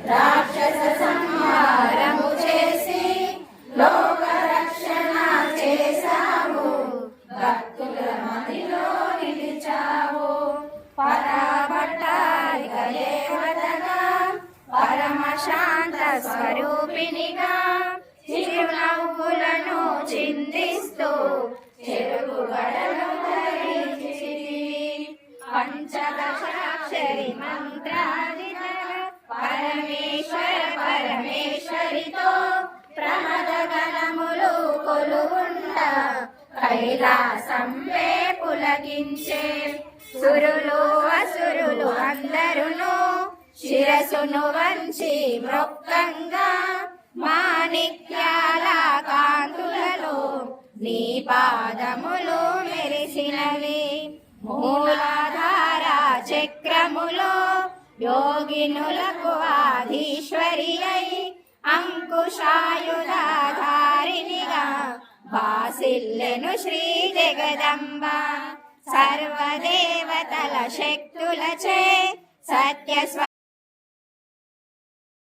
రాక్షస సంహారము చేసి లోక రక్షణ చేశావు, భక్తుల మదిలో నిలిచావు. పరాభట్టారిక దేవతగా పరమ శాంత స్వరూపినిగా చిరునవ్వులను చిందిస్తూ చెరుకు గడలు ధరించితివి. పంచదశాక్షరి మంత్రాదిత పరమేశ్వర పరమేశ్వరితో ప్రమద గణములు కొలువుండ కైలాసం పులకించే. సురులు అసురులు అందరును శిరసును వంచి మృక్కంగా మాణిక్యాల కాంతులలో నీ పాదములు మెరిసినవి. మూలాధార చక్రములో యోగినులకు ఆధీశ్వరి అయి అంకుశాయుధారినిగా భాసిల్లెను శ్రీ జగదంబ. సర్వదేవతల శక్తులచే సత్య